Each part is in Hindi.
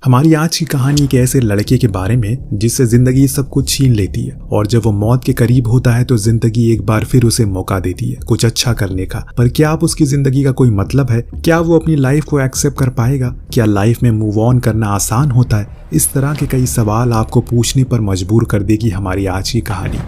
हमारी आज की कहानी एक ऐसे लड़के के बारे में जिससे जिंदगी सब कुछ छीन लेती है और जब वो मौत के करीब होता है तो जिंदगी एक बार फिर उसे मौका देती है कुछ अच्छा करने का। पर क्या आप उसकी जिंदगी का कोई मतलब है? क्या वो अपनी लाइफ को एक्सेप्ट कर पाएगा? क्या लाइफ में मूव ऑन करना आसान होता है? इस तरह के कई सवाल आपको पूछने पर मजबूर कर देगी हमारी आज की कहानी।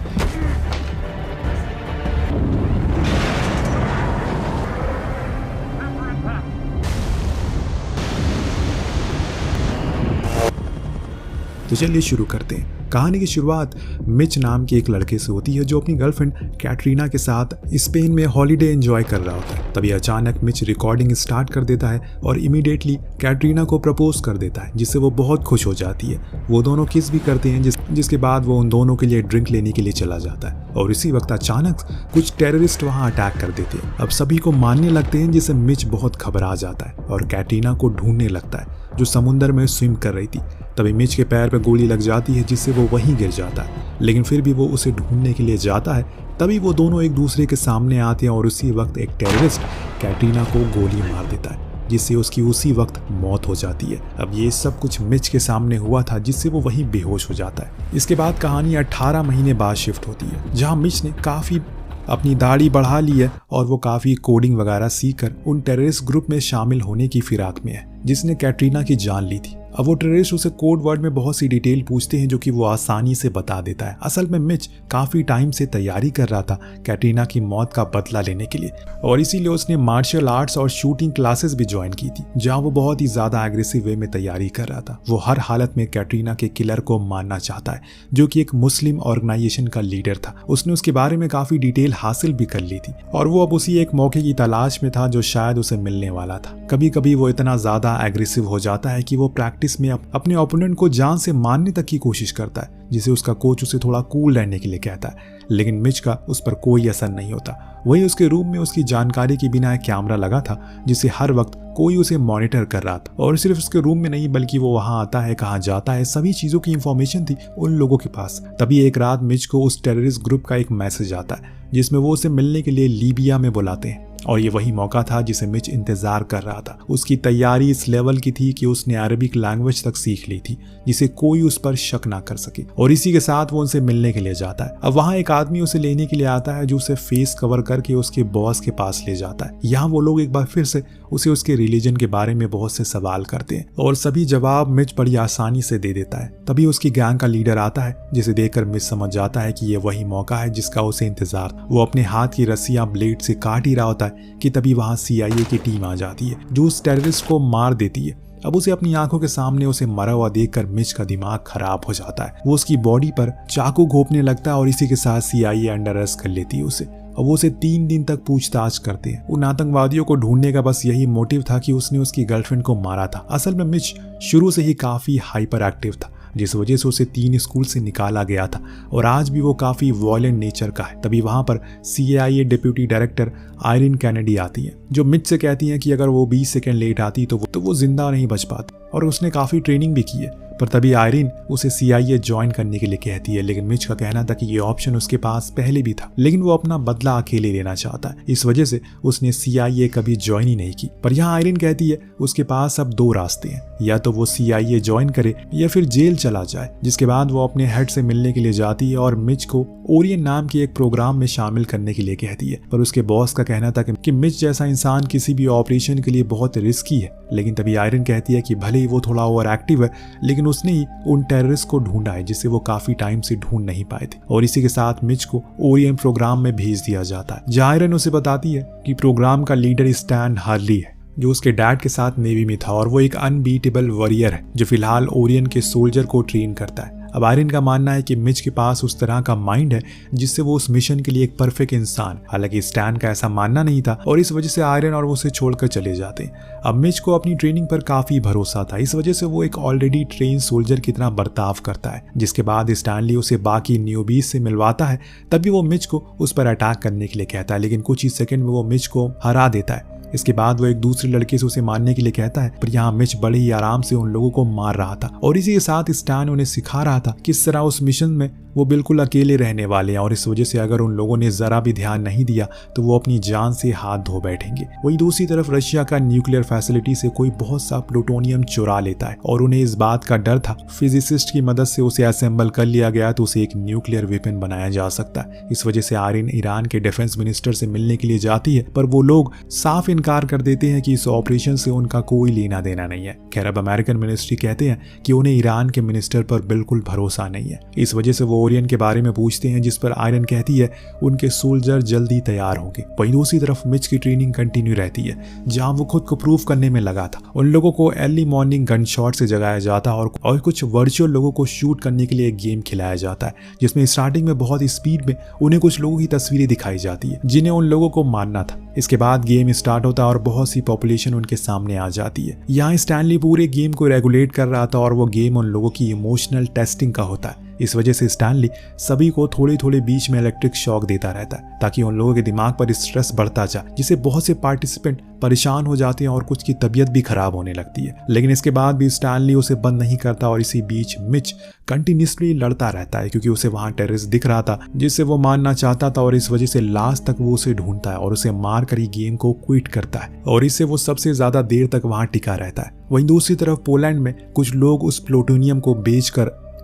तो चलिए शुरू करते हैं। कहानी की शुरुआत मिच नाम के एक लड़के से होती है जो अपनी गर्लफ्रेंड कैटरीना के साथ स्पेन में हॉलीडे एंजॉय कर रहा होता है। तभी अचानक मिच रिकॉर्डिंग स्टार्ट कर देता है और इमीडिएटली कैटरीना को प्रपोज कर देता है, जिससे वो बहुत खुश हो जाती है। वो दोनों किस भी करते हैं, जिसके बाद वो उन दोनों के लिए ड्रिंक लेने के लिए चला जाता है और इसी वक्त अचानक कुछ टेररिस्ट वहाँ अटैक कर देते हैं। अब सभी को मारने लगते हैं, जिससे मिच बहुत घबरा जाता है और कैटरीना को ढूंढने लगता है जो समुद्र में स्विम कर रही थी। तभी मिच के पैर पर गोली लग जाती है, जिससे वो वहीं गिर जाता है, लेकिन फिर भी वो उसे ढूंढने के लिए जाता है। तभी वो दोनों एक दूसरे के सामने आते हैं और उसी वक्त एक टेररिस्ट कैटरीना को गोली मार देता है, जिससे उसकी उसी वक्त मौत हो जाती है। अब ये सब कुछ मिच के सामने हुआ था, जिससे वो वहीं बेहोश हो जाता है। इसके बाद कहानी 18 महीने बाद शिफ्ट होती है, जहाँ मिच ने काफ़ी अपनी दाढ़ी बढ़ा ली है और वो काफ़ी कोडिंग वगैरह सीखकर उन टेररिस्ट ग्रुप में शामिल होने की फिराक में है जिसने कैटरीना की जान ली थी। अब वो टेररिस्ट उसे कोड वर्ड में बहुत सी डिटेल पूछते हैं, जो कि वो आसानी से बता देता है। असल में मिच काफ़ी टाइम से तैयारी कर रहा था कैटरीना की मौत का बदला लेने के लिए, और इसीलिए उसने मार्शल आर्ट्स और शूटिंग क्लासेस भी ज्वाइन की थी, जहाँ वो बहुत ही ज़्यादा एग्रेसिव वे में तैयारी कर रहा था। वो हर हालत में कैटरीना के किलर को मारना चाहता है, जो कि एक मुस्लिम ऑर्गेनाइजेशन का लीडर था। उसने उसके बारे में काफ़ी डिटेल हासिल भी कर ली थी और वो अब उसी एक मौके की तलाश में था जो शायद उसे मिलने वाला था। कभी कभी वो इतना ज़्यादा एग्रेसिव हो जाता है कि वो प्रैक्टिस में अपने ओपोनेंट को जान से मारने तक की कोशिश करता है, जिसे उसका कोच उसे थोड़ा कूल रहने के लिए कहता है, लेकिन मिच का उस पर कोई असर नहीं होता। वहीं उसके रूम में उसकी जानकारी के बिना एक कैमरा लगा था, जिसे हर वक्त कोई उसे मॉनिटर कर रहा था। और सिर्फ उसके रूम में नहीं, बल्कि वो वहां आता है, कहाँ जाता है, सभी चीजों की इंफॉर्मेशन थी उन लोगों के पास। तभी एक रात मिच को उस टेररिस्ट ग्रुप का एक मैसेज आता है, जिसमें वो उसे मिलने के लिए लीबिया में बुलाते हैं, और ये वही मौका था जिसे मिच इंतजार कर रहा था। उसकी तैयारी इस लेवल की थी कि उसने अरबिक लैंग्वेज तक सीख ली थी, जिसे कोई उस पर शक ना कर सके। और इसी के साथ वो उनसे मिलने के लिए जाता है। अब वहाँ एक आदमी उसे लेने के लिए आता है, जो उसे फेस कवर करके उसके बॉस के पास ले जाता है। यहाँ वो लोग एक बार फिर से उसे उसके रिलीजन के बारे में बहुत से सवाल करते हैं और सभी जवाब मिच बड़ी आसानी से दे देता है। तभी उसकी गैंग का लीडर आता है, जिसे देखकर मिच समझ जाता है कि ये वही मौका है जिसका उसे इंतजार था। वो अपने हाथ की रस्सियां ब्लेड से काट ही रहा होता है कि तभी वहां CIA की टीम आ जाती है, जो उस टेररिस्ट को मार देती है। अब उसे अपनी आंखों के सामने उसे मरा हुआ देखकर मिच का दिमाग खराब हो जाता है। वो उसकी बॉडी पर चाकू घोंपने लगता है और इसी के साथ CIA अंडर अरेस्ट कर लेती है उसे, और वो उसे 3 दिन तक पूछताछ करते हैं। उन आतंकवादियों को ढूंढने का बस यही मोटिव था कि उसने उसकी गर्लफ्रेंड को मारा था। असल में मिच शुरू से ही काफी हाइपर एक्टिव था, जिस वजह से उसे 3 स्कूल से निकाला गया था और आज भी वो काफी वॉयलेंट नेचर का है। तभी वहां पर CIA deputy director Irene Kennedy आती है, जो मिच से कहती हैं कि अगर वो 20 सेकंड लेट आती तो वो जिंदा नहीं बच पाती, और उसने काफी ट्रेनिंग भी की है। पर तभी आयरिन उसे CIA ज्वाइन करने के लिए कहती है, लेकिन मिच का कहना था कि ये ऑप्शन उसके पास पहले भी था, लेकिन वो अपना बदला अकेले लेना चाहता है। इस वजह से उसने CIA कभी ज्वाइन ही नहीं की। पर यहाँ आयरिन कहती है उसके पास अब 2 रास्ते हैं, या तो वो CIA ज्वाइन करे या फिर जेल चला जाए। जिसके बाद वो अपने हेड से मिलने के लिए जाती है और मिच को ओरियन नाम के एक प्रोग्राम में शामिल करने के लिए कहती है। पर उसके बॉस का कहना था कि मिच जैसा इंसान किसी भी ऑपरेशन के लिए बहुत रिस्की है। लेकिन तभी आयरन कहती है कि भले ही वो थोड़ा ओवर एक्टिव है, लेकिन उसने ही उन टेररिस्ट को ढूंढा है, जिसे वो काफी टाइम से ढूंढ नहीं पाए थे। और इसी के साथ मिच को ओरियन प्रोग्राम में भेज दिया जाता है, जहाँ आयरन उसे बताती है कि प्रोग्राम का लीडर स्टैन हार्ली है, जो उसके डैड के साथ नेवी में था, और वो एक अनबीटेबल वॉरियर है जो फिलहाल ओरियन के सोल्जर को ट्रेन करता है। अब आयरन का मानना है कि मिच के पास उस तरह का माइंड है जिससे वो उस मिशन के लिए एक परफेक्ट इंसान। हालांकि स्टैन का ऐसा मानना नहीं था और इस वजह से आयरन और वो उसे छोड़कर चले जाते। अब मिच को अपनी ट्रेनिंग पर काफी भरोसा था, इस वजह से वो एक ऑलरेडी ट्रेन सोल्जर की तरह बर्ताव करता है। जिसके बाद स्टैनली उसे बाकी न्यूबीज से मिलवाता है, तभी वो मिच को उस पर अटैक करने के लिए कहता है, लेकिन कुछ ही सेकंड में वो मिच को हरा देता है। इसके बाद वो एक दूसरे लड़के से उसे मारने के लिए कहता है, पर यहाँ मिच बड़े ही आराम से उन लोगों को मार रहा था और इसी के साथ स्टैन उन्हें सिखा रहा था किस तरह उस मिशन में वो बिल्कुल अकेले रहने वाले हैं और इस वजह से अगर उन लोगों ने जरा भी ध्यान नहीं दिया तो वो अपनी जान से हाथ धो बैठेंगे। वहीं दूसरी तरफ रशिया का न्यूक्लियर फैसिलिटी से कोई बहुत सा प्लूटोनियम चुरा लेता है और उन्हें इस बात का डर था फिजिसिस्ट की मदद से उसे असेंबल कर लिया गया तो उसे एक न्यूक्लियर वेपन बनाया जा सकता है। इस वजह से आर्यन ईरान के डिफेंस मिनिस्टर से मिलने के लिए जाती है, पर वो लोग साफ इनकार कर देते हैं कि इस ऑपरेशन से उनका कोई लेना देना नहीं है। खैर अब अमेरिकन मिनिस्ट्री कहते हैं कि उन्हें ईरान के मिनिस्टर पर बिल्कुल भरोसा नहीं है। इस वजह से वो ओरियन के बारे में पूछते हैं, जिस पर आयरन कहती है उनके सोल्जर जल्दी तैयार होंगे। वहीं दूसरी तरफ मिच की ट्रेनिंग कंटिन्यू रहती है, जहां वो खुद को प्रूव करने में लगा था। उन लोगों को अर्ली मॉर्निंग गन शॉट से जगाया जाता और कुछ वर्चुअल लोगों को शूट करने के लिए एक गेम खिलाया जाता है, जिसमें स्टार्टिंग में बहुत स्पीड में उन्हें कुछ लोगों की तस्वीरें दिखाई जाती है जिन्हें उन लोगों को मारना था। इसके बाद गेम स्टार्ट होता है और बहुत सी पॉपुलेशन उनके सामने आ जाती है। यहाँ स्टैनली पूरे गेम को रेगुलेट कर रहा था और वो गेम उन लोगों की इमोशनल टेस्टिंग का होता है। इस वजह से स्टैनली सभी को थोड़े थोड़े बीच में इलेक्ट्रिक शॉक देता रहता है ताकि उन लोगों के दिमाग पर स्ट्रेस बढ़ता जाए, जिससे बहुत से पार्टिसिपेंट परेशान हो जाते हैं और कुछ की तबीयत भी खराब होने लगती है। लेकिन इसके बाद भी स्टैनली उसे बंद नहीं करता और इसी बीच मिच कंटिन्यूसली लड़ता रहता है क्योंकि उसे वहां टेररिस्ट दिख रहा था जिससे वो मारना चाहता था और इस वजह से लास्ट तक वो उसे ढूंढता है और उसे मार कर ही गेम को क्विट करता है और इससे वो सबसे ज्यादा देर तक वहां टिका रहता है। वहीं दूसरी तरफ पोलैंड में कुछ लोग उस प्लूटोनियम को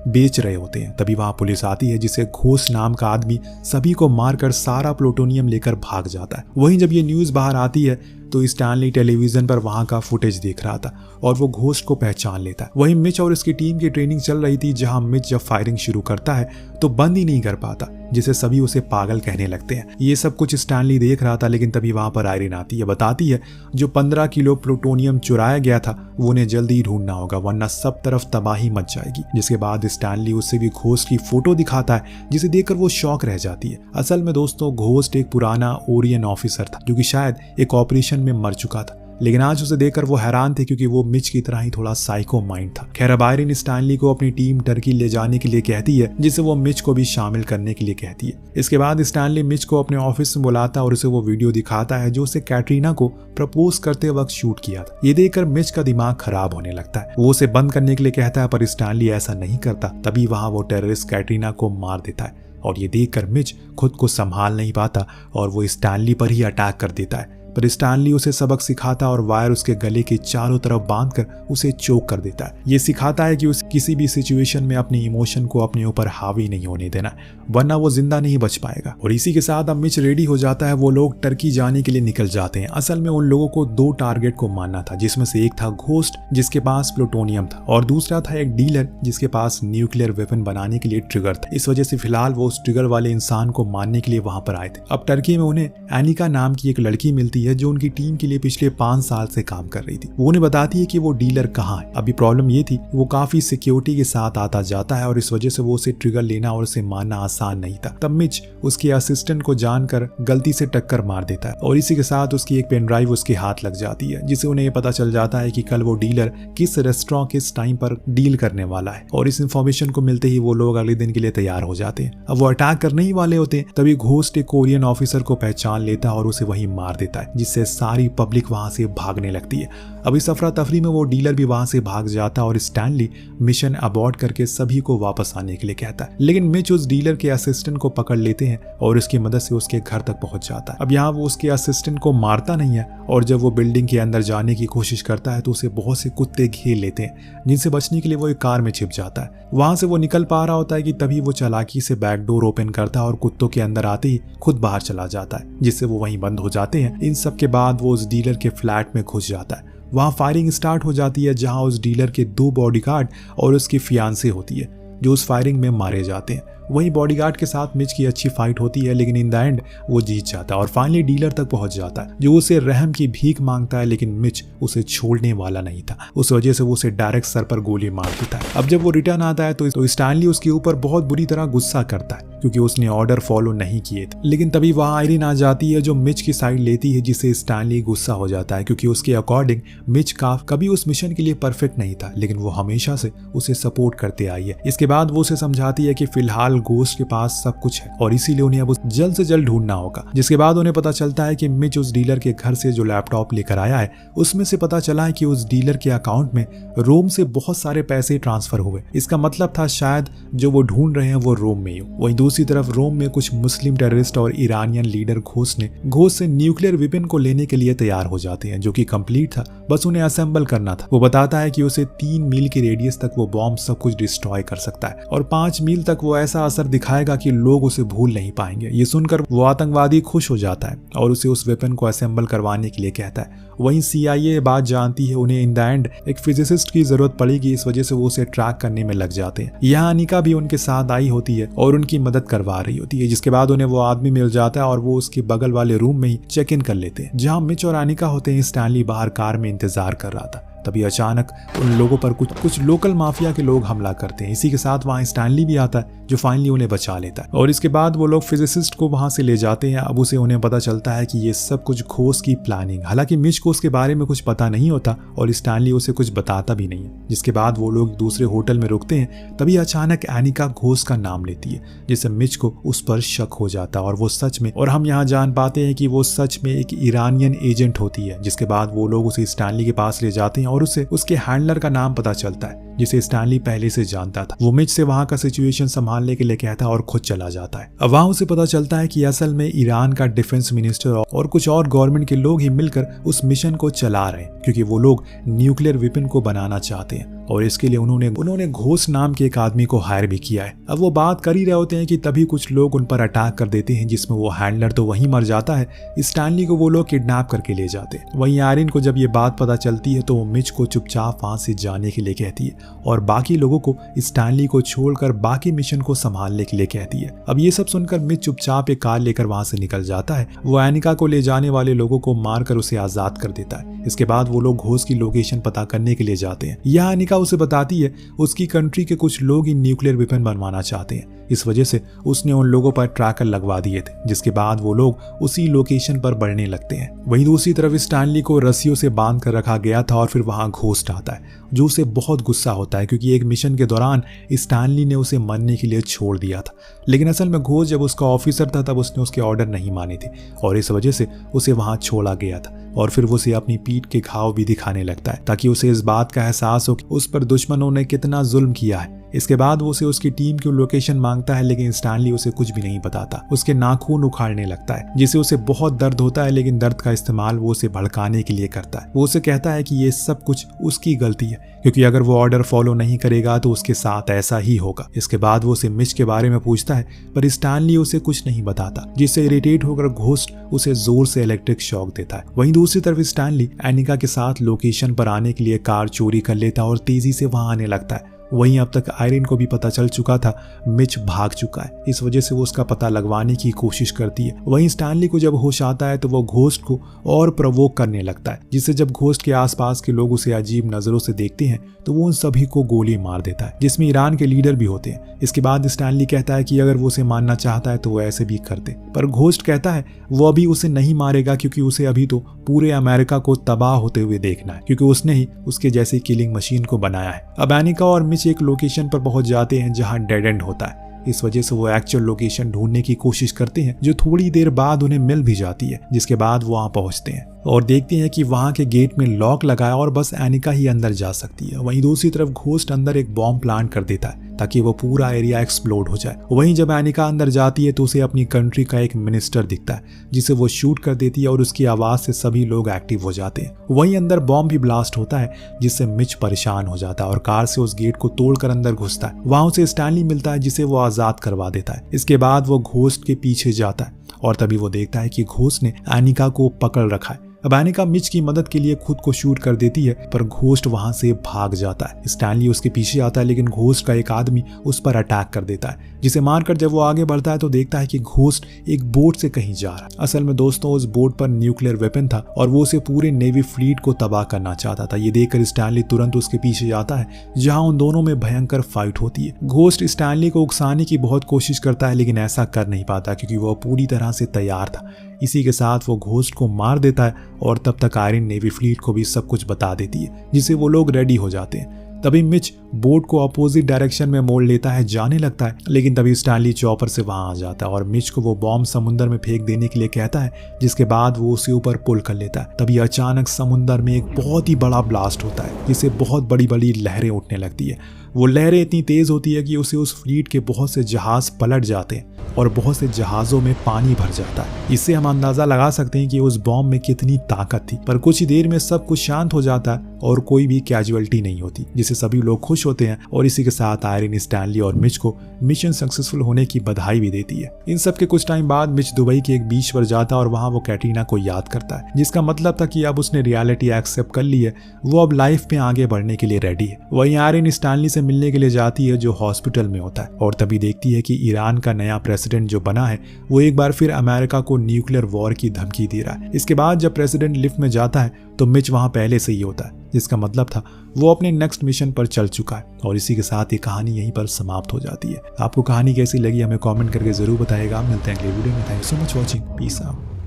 बेच रहे होते हैं। तभी वहां पुलिस आती है, जिसे घोष नाम का आदमी सभी को मारकर सारा प्लूटोनियम लेकर भाग जाता है। वहीं जब ये न्यूज़ बाहर आती है तो स्टैनली टेलीविजन पर वहां का फुटेज देख रहा था और वो घोस्ट को पहचान लेता है। वहीं मिच और उसकी टीम की ट्रेनिंग चल रही थी, जहां मिच जब फायरिंग शुरू करता है तो बंद ही नहीं कर पाता, जिसे सभी उसे पागल कहने लगते हैं। ये सब कुछ स्टैनली देख रहा था, लेकिन तभी वहां पर आयरन आती है, बताती है जो 15 किलो प्लूटोनियम चुराया गया था वो उन्हें जल्दी ही ढूंढना होगा वरना सब तरफ तबाही मच जाएगी। जिसके बाद स्टैनली उससे भी घोस्ट की फोटो दिखाता है, जिसे देखकर वो शॉक रह जाती है। असल में दोस्तों घोस्ट एक पुराना ओरियन ऑफिसर था जो कि शायद एक ऑपरेशन में मर चुका था, लेकिन आज उसे देखकर वो हैरान थे क्योंकि वो मिच की तरह ही थोड़ा साइको माइंड था। खैर अब आयरन स्टैनली को अपनी टीम टर्की ले जाने के लिए कहती है, जिसे वो मिच को भी शामिल करने के लिए कहती है। इसके बाद स्टैनली मिच को अपने ऑफिस में बुलाता और उसे वो वीडियो दिखाता है जो उसे कैटरीना को प्रपोज करते वक्त शूट किया था। ये देखकर मिच का दिमाग खराब होने लगता है। वो उसे बंद करने के लिए कहता है, पर स्टैनली ऐसा नहीं करता। तभी वहां वो टेररिस्ट कैटरीना को मार देता है और ये देखकर मिच खुद को संभाल नहीं पाता और वो स्टैनली पर ही अटैक कर देता है। पर स्टैनली उसे सबक सिखाता और वायर उसके गले के चारों तरफ बांधकर उसे चोक कर देता है। ये सिखाता है कि उसे किसी भी सिचुएशन में अपनी इमोशन को अपने ऊपर हावी नहीं होने देना, वरना वो जिंदा नहीं बच पाएगा। और इसी के साथ अब मिच रेडी हो जाता है। वो लोग टर्की जाने के लिए निकल जाते हैं। असल में उन लोगों को 2 टारगेट को मारना था, जिसमें से एक था घोस्ट जिसके पास प्लूटोनियम था और दूसरा था एक डीलर जिसके पास न्यूक्लियर वेपन बनाने के लिए ट्रिगर था। इस वजह से फिलहाल वो उस ट्रिगर वाले इंसान को मारने के लिए वहां पर आए थे। अब टर्की में उन्हें एनिका नाम की एक लड़की मिलती है जो उनकी टीम के लिए पिछले 5 साल से काम कर रही थी। वो उन्हें बताती है कि वो डीलर कहाँ है। अभी प्रॉब्लम ये थी वो काफी सिक्योरिटी के साथ आता जाता है और इस वजह से वो उसे ट्रिगर लेना और उसे मारना आसान नहीं था। तब मिच उसके असिस्टेंट को जानकर गलती से टक्कर मार देता है और इसी के साथ उसकी एक पेन ड्राइव उसके हाथ लग जाती है, जिससे उन्हें पता चल जाता है कि कल वो डीलर किस रेस्टोरेंट किस टाइम पर डील करने वाला है। और इस इंफॉर्मेशन को मिलते ही वो लोग अगले दिन के लिए तैयार हो जाते हैं। अब वो अटैक करने ही वाले होते हैं, तभी घोस्ट एक कोरियन ऑफिसर को पहचान लेता है और उसे वहीं मार देता है, जिससे सारी पब्लिक वहां से भागने लगती है। अब इस अफरा तफरी में वो डीलर भी वहां से भाग जाता है और स्टैनली मिशन अबॉर्ट करके सभी को वापस आने के लिए कहता है। लेकिन मिच उस डीलर के असिस्टेंट को पकड़ लेते हैं और इसकी मदद से उसके घर तक पहुंच जाता है। अब यहाँ वो उसके असिस्टेंट को मारता नहीं है और जब वो बिल्डिंग के अंदर जाने की कोशिश करता है तो उसे बहुत से कुत्ते घेर लेते हैं, जिनसे बचने के लिए वो एक कार में छिप जाता है। वहां से वो निकल पा रहा होता है कि तभी वो चालाकी से बैक डोर ओपन करता है और कुत्तों के अंदर आते ही खुद बाहर चला जाता है, जिससे वो वहीं बंद हो जाते हैं। इन सब के बाद वो उस डीलर के फ्लैट में घुस जाता है। वहां फायरिंग स्टार्ट हो जाती है, जहां उस डीलर के 2 बॉडीगार्ड और उसकी फियांसे होती है जो उस फायरिंग में मारे जाते हैं। वहीं बॉडीगार्ड के साथ मिच की अच्छी फाइट होती है, लेकिन इन द एंड वो जीत जाता है और फाइनली डीलर तक पहुंच जाता है जो उसे रहम की भीख मांगता है, लेकिन मिच उसे छोड़ने वाला नहीं था। उस वजह से वो उसे डायरेक्ट सर पर गोली मार देता है। अब जब वो रिटर्न आता है तो स्टैनली उसके ऊपर बहुत बुरी तरह गुस्सा करता है क्योंकि उसने ऑर्डर फॉलो नहीं किए थे। लेकिन तभी वहाँ आयरिन आ जाती है जो मिच की साइड लेती है, जिससे स्टैनली गुस्सा हो जाता है क्योंकि उसके अकॉर्डिंग मिच कभी उस मिशन के लिए परफेक्ट नहीं था, लेकिन वो हमेशा से उसे सपोर्ट करते आई है। इसके बाद वो उसे समझाती है कि फिलहाल घोस्ट के पास सब कुछ है और इसीलिए उन्हें अब जल्द से जल्द ढूंढना होगा। जिसके बाद उन्हें पता चलता है कि मिच उस डीलर के घर से जो लैपटॉप लेकर आया है उसमें से पता चला है कि उस डीलर के अकाउंट में रोम से बहुत सारे पैसे ट्रांसफर हुए। इसका मतलब था शायद जो वो ढूंढ रहे हैं वो रोम में ही हो। वहीं दूसरी तरफ रोम में कुछ मुस्लिम टेररिस्ट और ईरानियन लीडर घोस्ट से न्यूक्लियर वेपन को लेने के लिए तैयार हो जाते हैं, जो कि कंप्लीट था, बस उन्हें असेंबल करना था। वो बताता है कि उसे 3 मील की रेडियस तक वो बॉम्ब सब कुछ डिस्ट्रॉय कर सकता है और 5 मील तक वो ऐसा असर दिखाएगा कि लोग उसे भूल नहीं पाएंगे। ये सुनकर वो आतंकवादी खुश हो जाता है और उसे उस वेपन को असेंबल करवाने के लिए कहता है। वहीं CIA बात जानती है, उन्हें इन द एंड एक फिजिसिस्ट की जरूरत पड़ेगी, इस वजह से वो उसे ट्रैक करने में लग जाते हैं। यहाँ अनिका भी उनके साथ आई होती है और उनकी मदद करवा रही होती है। जिसके बाद उन्हें वो आदमी मिल जाता है और वो उसके बगल वाले रूम में ही चेक इन कर लेते हैं जहाँ मिच और अनिका होते हैं। स्टैनली बाहर कार में इंतजार कर रहा था, तभी अचानक उन लोगों पर कुछ लोकल माफिया के लोग हमला करते हैं। इसी के साथ वहाँ स्टैनली भी आता है जो फाइनली उन्हें बचा लेता है और इसके बाद वो लोग फिजिसिस्ट को वहां से ले जाते हैं। अब उन्हें पता चलता है कि ये सब कुछ घोस्ट की प्लानिंग। हालांकि मिच को उसके बारे में कुछ पता नहीं होता और स्टैनली उसे कुछ बताता भी नहीं है। जिसके बाद वो लोग दूसरे होटल में रुकते हैं, तभी अचानक एनिका घोस्ट का नाम लेती है, जिससे मिच को उस पर शक हो जाता है और वो सच में, और हम यहाँ जान पाते हैं कि वो सच में एक ईरानियन एजेंट होती है। जिसके बाद वो लोग उसे स्टैनली के पास ले जाते हैं और उसे उसके हैंडलर का नाम पता चलता है जिसे स्टैनली पहले से जानता था। वो मिच से वहां का सिचुएशन संभालने के लिए कहता है और खुद चला जाता है। अब वहां उसे पता चलता है कि असल में ईरान का डिफेंस मिनिस्टर और कुछ और गवर्नमेंट के लोग ही मिलकर उस मिशन को चला रहे हैं, क्योंकि वो लोग न्यूक्लियर वेपन को बनाना चाहते हैं और इसके लिए उन्होंने घोस्ट नाम के एक आदमी को हायर भी किया है। अब वो बात कर ही रहे होते हैं कि तभी कुछ लोग उन पर अटैक कर देते हैं, जिसमें वो हैंडलर तो वहीं मर जाता है। स्टैनली को वो लोग किडनैप करके ले जाते हैं। वहीं आयरिन को जब ये बात पता चलती है तो वो मिच को चुपचाप वहां से जाने के लिए कहती है और बाकी लोगों को स्टैनली को छोड़कर बाकी मिशन को संभालने के लिए कहती है। अब ये सब सुनकर मिच चुपचाप एक कार लेकर वहां से निकल जाता है। वो एनिका को ले जाने वाले लोगों को मारकर उसे आजाद कर देता है। इसके बाद वो लोग घोस्ट की लोकेशन पता करने के लिए जाते हैं। यह एनिका उसे बताती है उसकी कंट्री के कुछ लोग ही न्यूक्लियर वेपन बनवाना चाहते हैं, इस वजह से उसने उन लोगों पर ट्रैकर लगवा दिए थे। जिसके बाद वो लोग उसी लोकेशन पर बढ़ने लगते हैं। वहीं दूसरी तरफ स्टैनली को रस्सियों से बांध कर रखा गया था और फिर वहां घोस्ट आता है जो उसे बहुत गुस्सा होता है, क्योंकि एक मिशन के दौरान स्टैनली ने उसे मरने के लिए छोड़ दिया था। लेकिन असल में घोस्ट जब उसका ऑफिसर था तब उसने उसके ऑर्डर नहीं माने थे और इस वजह से उसे वहां छोड़ा गया था। और फिर वो उसे अपनी पीठ के घाव भी दिखाने लगता है ताकि उसे इस बात का एहसास हो कि उस पर दुश्मनों ने कितना जुल्म किया है। इसके बाद वो उसे उसकी टीम की लोकेशन मांगता है, लेकिन स्टैनली उसे कुछ भी नहीं बताता। उसके नाखून उखाड़ने लगता है जिससे उसे बहुत दर्द होता है, लेकिन दर्द का इस्तेमाल वो उसे भड़काने के लिए करता है। वो उसे कहता है कि ये सब कुछ उसकी गलती है, क्योंकि अगर वो ऑर्डर फॉलो नहीं करेगा तो उसके साथ ऐसा ही होगा। इसके बाद वो उसे मिच के बारे में पूछता है, पर स्टैनली उसे कुछ नहीं बताता, जिससे इरिटेट होकर घोस्ट उसे जोर से इलेक्ट्रिक शॉक देता है। वहीं दूसरी तरफ स्टैनली एनिका के साथ लोकेशन पर आने के लिए कार चोरी कर लेता है और तेजी से वहां आने लगता है। वहीं अब तक आयरिन को भी पता चल चुका था मिच भाग चुका है, इस वजह से वो उसका पता लगवाने की कोशिश करती है। वहीं स्टैनली को जब होश आता है तो वो घोस्ट को और प्रवोक करने लगता है, जिससे जब घोस्ट के आसपास के लोग उसे अजीब नजरों से देखते हैं तो वो उन सभी को गोली मार देता है, जिसमें ईरान के लीडर भी होते हैं। इसके बाद स्टैनली कहता है कि अगर वो उसे मारना चाहता है तो वो ऐसे भी कर दे, पर घोस्ट कहता है वो अभी उसे नहीं मारेगा, क्योंकि उसे अभी तो पूरे अमेरिका को तबाह होते हुए देखना है, क्योंकि उसने ही उसके जैसे किलिंग मशीन को बनाया है। अब एनिका और मिच एक लोकेशन पर पहुंच जाते हैं जहां डेड एंड होता है। इस वजह से वो एक्चुअल लोकेशन ढूंढने की कोशिश करते हैं, जो थोड़ी देर बाद उन्हें मिल भी जाती है। जिसके बाद वो वहां पहुंचते हैं और देखते हैं कि वहां के गेट में लॉक लगा है और बस एनिका ही अंदर जा सकती है। वहीं दूसरी तरफ घोस्ट अंदर एक बॉम्ब प्लांट कर देता है ताकि वो पूरा एरिया एक्सप्लोड हो जाए। वहीं जब एनिका अंदर जाती है तो उसे अपनी कंट्री का एक मिनिस्टर दिखता है, जिसे वो शूट कर देती है और उसकी आवाज से सभी लोग एक्टिव हो जाते हैं। वहीं अंदर बॉम्ब भी ब्लास्ट होता है, जिससे मिच परेशान हो जाता है और कार से उस गेट को तोड़कर अंदर घुसता है। वहां उसे स्टैनली मिलता है, जिसे वो आजाद करवा देता है। इसके बाद वो घोस्ट के पीछे जाता है और तभी वो देखता है कि घोस्ट ने एनिका को पकड़ रखा है। अब एनिका मिच की मदद के लिए खुद को शूट कर देती है, पर घोस्ट वहां से भाग जाता है। स्टैनली उसके पीछे आता है, लेकिन घोस्ट का एक आदमी उस पर अटैक कर देता है, जिसे मारकर जब वो आगे बढ़ता है तो देखता है कि घोस्ट एक बोट से कहीं जा रहा है। असल में दोस्तों उस बोट पर न्यूक्लियर वेपन था और वो उसे पूरे नेवी फ्लीट को तबाह करना चाहता था। ये देखकर स्टैनली तुरंत उसके पीछे जाता है, जहां उन दोनों में भयंकर फाइट होती है। घोस्ट स्टैनली को उकसाने की बहुत कोशिश करता है, लेकिन ऐसा कर नहीं पाता क्योंकि वो पूरी तरह से तैयार था। इसी के साथ वो घोस्ट को मार देता है और तब तक आयरन नेवी फ्लीट को भी सब कुछ बता देती है, जिससे वो लोग रेडी हो जाते हैं। तभी मिच बोट को अपोजिट डायरेक्शन में मोड़ लेता है, जाने लगता है, लेकिन तभी स्टैनली चॉपर से वहां आ जाता है और मिच को वो बॉम्ब समुद्र में फेंक देने के लिए कहता है, जिसके बाद वो उसे ऊपर पुल कर लेता है। तभी अचानक समुद्र में एक बहुत ही बड़ा ब्लास्ट होता है, जिससे बहुत बड़ी बड़ी लहरें उठने लगती है। वो लहरें इतनी तेज होती है कि उसे उस फ्लीट के बहुत से जहाज पलट जाते हैं और बहुत से जहाजों में पानी भर जाता है। इससे हम अंदाजा लगा सकते हैं कि उस बॉम्ब में कितनी ताकत थी। पर कुछ ही देर में सब कुछ शांत हो जाता है और कोई भी कैजुअलिटी नहीं होती, जिससे सभी लोग खुश होते हैं और इसी के साथ आयरन स्टैनली और मिच को मिशन सक्सेसफुल होने की बधाई भी देती है। इन सब के कुछ टाइम बाद मिच दुबई के एक बीच पर जाता है और वहां वो कैटरीना को याद करता है, जिसका मतलब था कि अब उसने रियलिटी एक्सेप्ट कर ली है, वो अब लाइफ में आगे बढ़ने के लिए रेडी है। वहीं आयरन स्टैनली से मिलने के लिए जाती है, जो हॉस्पिटल में होता है, और तभी देखती है कि ईरान का नया प्रेसिडेंट जो बना है वो एक बार फिर अमेरिका को न्यूक्लियर वॉर की धमकी दे रहा है। इसके बाद जब प्रेसिडेंट लिफ्ट में जाता है तो मिच वहां पहले से ही होता है, जिसका मतलब था वो अपने नेक्स्ट मिशन पर चल चुका है। और इसी के साथ ये कहानी यहीं पर समाप्त हो जाती है। आपको कहानी कैसी लगी हमें कमेंट करके जरूर बताइएगा। मिलते हैं अगले वीडियो में। Thank you so much watching. Peace out.